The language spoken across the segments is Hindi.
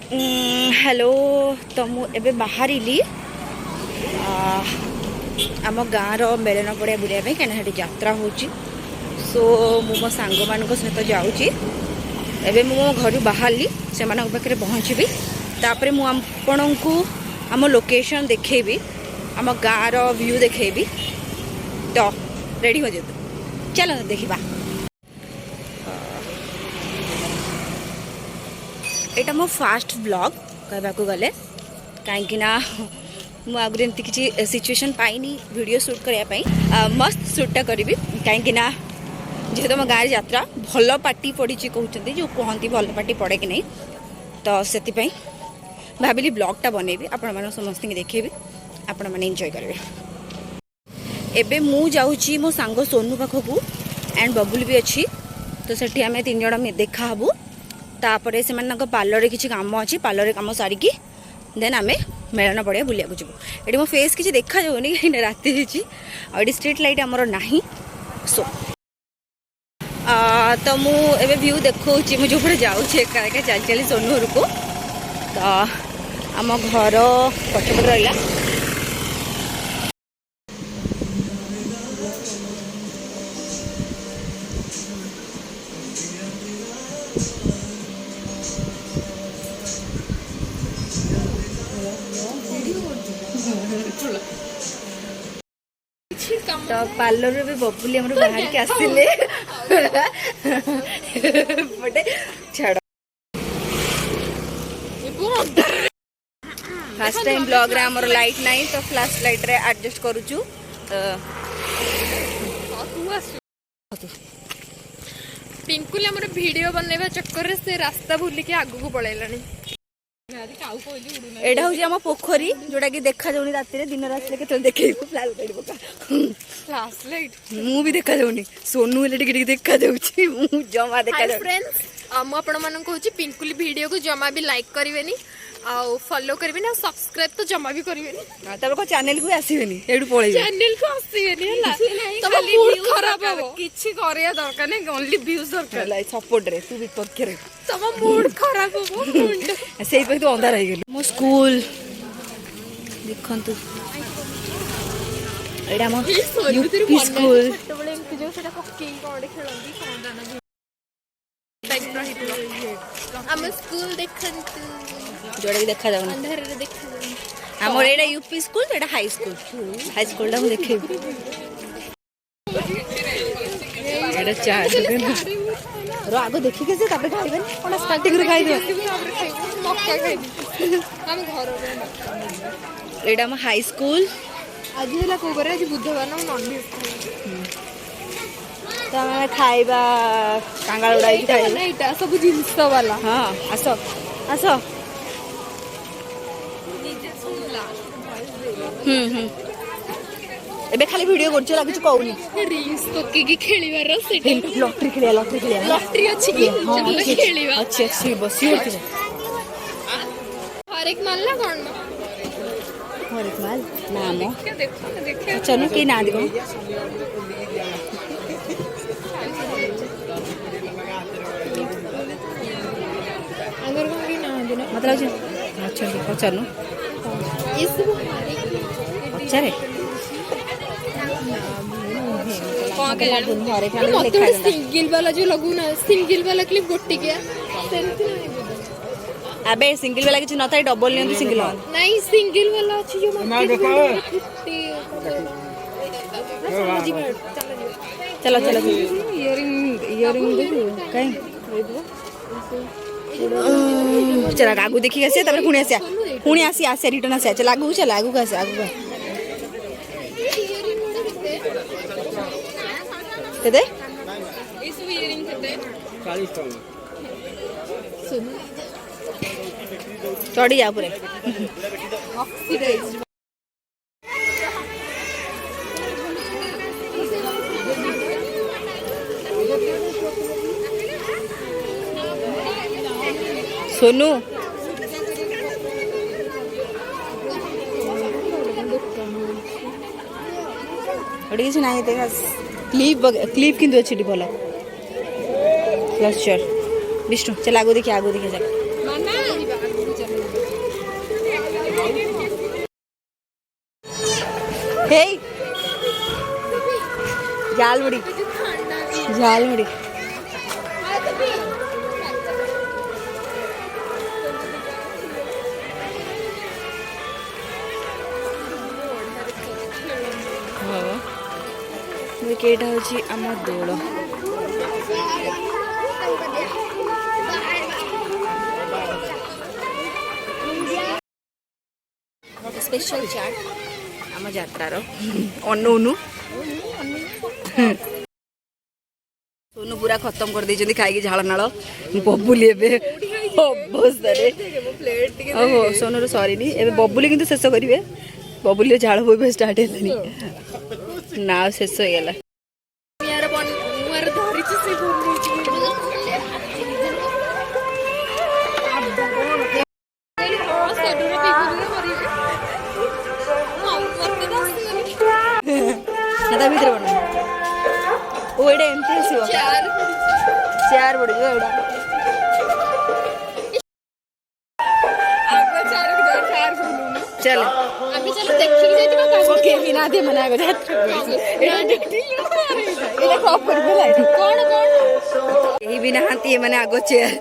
हेलो तो मुझे बाहर आम गाँव मेलन पड़िया बुलाया कहीं यात्रा हो सो मो सांग मान सहित जाऊँगी एवं मो घर बाहरली से पाखे पहुँची तापर मुझे को आम लोकेशन देखेबी आम गाँव व्यू देखेबी तो रेडी हो जाए चलो देखा यहाँ मो फास्ट ब्लॉग कहवाक गले कहीं मुझे एमती किसी सिचुएशन पाइनी वीडियो शूट करने मस्त शूटा करी कहीं जेहेतु आम गाँव यात्रा भल पार्टी पड़ी कहते जो कहती भल पार्टी पड़े कि नहीं तो से भाविली ब्लॉगटा बनैबी आपण मान समस्त देखेबी आपण मैंने एंजॉय करेंगे। एबे मु जाऊँगी मो सांग सोनू पाखक एंड बबुल भी अच्छी तो सेठी आम 3 जन देखा हबू तापर से पार्लर किसी काम अच्छी पार्लर काम सारिकी देन आम मेलन पड़िया बुलिया जीवु ये मो फेस किसी देखा जाऊनी कहीं राति ये स्ट्रीट लाइट आमर ना सो तो मुझे व्यू देखा मुझे जो जाऊँगी एका एका चल चली सोनू घर को तो आम घर पछपट रहा तो पार्लर भी बबुली हमर बाहर के आसिले बटे छाड़ फर्स्ट टाइम ब्लॉग रे हमर लाइट नहीं तो फ्लैश लाइट रे एडजस्ट करूछु पिंकुल हमर वीडियो बनैबा चक्कर रे से रास्ता भूली के आगु को पळैलानी एडा हूँ आम पोखरी जोटा कि देखा जाऊनी राति दिन रात के देखे फ्लैश लाइट मु भी देखा जाऊनी सोनू हेल्ले देखा जाऊँगी मु जमा देखा जाऊँ फ्रेंड्स हम आपण मानन कहूची पिंकुल वीडियो को जमा भी लाइक करिवेनी आ फॉलो करिवेनी आ सब्सक्राइब तो जमा भी करिवेनी तब को चैनल को आसीबेनी एडू पळै चैनल को आसीबेनी हला तब मूड खराब हो किछि करिया दरकार नै ओनली व्यूज दरकार लाई सपोर्ट रे तू भी पक्के रे तब मूड खराब हो मुंड सेई पे तो अंधार रही गेल मो स्कूल देखंतु एडा मो यूपी स्कूल छोटबळे एमती जो सेटा पक्की कोडे खेलंदी संदान टाइप रहितलो हम स्कूल देखंतु जोड़ा भी देखा जाऊँ अंधार रे देखा जाऊँ हमर एडा यूपी स्कूल एडा हाई स्कूल दा देखे एडा चार रो आगो देखि के से तापर खाइबे कोन स्टार्टिंग रे खाइ दे मक्का खाइ हम घर रे एडा हम हाई स्कूल आज हला को करे आज बुधवार ना नॉन वेज तो हम खाइबा कांगाल उड़ाई खाइ ना इटा सब जिंस वाला हां आसो आसो एबे खाली वीडियो करछ लागि छ कहउनी रिंग्स पक्की की खेलीबार सेठी लॉटरी खेलिया लॉटरी अछि की चल खेलीबा अच्छी बसी होती हर एक माल ना कोन हर एक माल नाम देखो चलो के ना देखो अगर को की ना देना मतलब अच्छा देखो चलो इस अच्छा रे कौन के मत सिंगल वाला जो लगू ना सिंगल वाला क्लिप गोटी के अबे सिंगल वाला किछ नथाई डबल नहीं सिंगल वाला नहीं सिंगल वाला अछि जो ना देखो चलो चलो इयरिंग दे कहीं चला आगू देखी आसे तापर पुणी आसे रिटर्न आसे चल आगू का आसे आगू का केते इस इयरिंग केते 40 टका सुन चढ़ी जा पूरे ऑक्सीडाइज्ड सोनू किसी ना क्लिप किंतु अच्छी भल क्लचर विष्णु चल आगो देखिए चल हे झालमुड़ी झालमुड़ी केटा हूँ आम दौड़ स्पेशल चाट आम यात्रार अनु सोनू पूरा खत्म कर देइछन्ती खाई झाड़ नाल बबुली अवस्था ओहो सोनू सरी एबे बबुली किंतु शेष करेंगे बबुली झाड़ बोई स्टार्ट है ना शेष हो गला भीतर बना ओ एडे एमती आसीबो चार बड़ी एडा चल अभी चलो देखि जाइतिबा ओके बिना दे मना गो जात एडा देखती एडा कॉप कर बेला कोन केही बिना हाथी माने आगो चेयर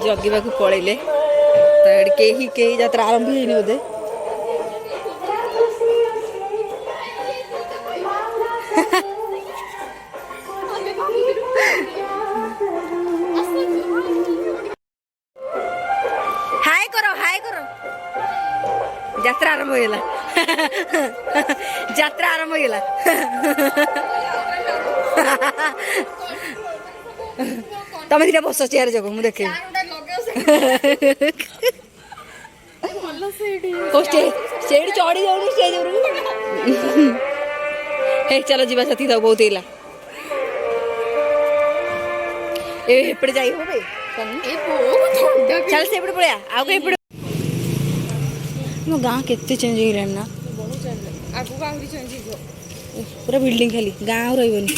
जगिबा को पळेले त केही यात्रा आरंभ हेनी बोधे हाय करो यात्रा आरंभ होइला यात्रा आरंभ होइला तमे दिना बस चेयर जगो मु देखे स्टेज चढ़ी जाऊनी स्टेज हे चलो जीवा साथी तो बहुत हिला एपटे जाई हो बे चल से एपटे पड़या आउ के एपटे मो गां केते चेंज होइला ना आगु आहुरी चेंज हो पूरा बिल्डिंग खाली गां रहिबनी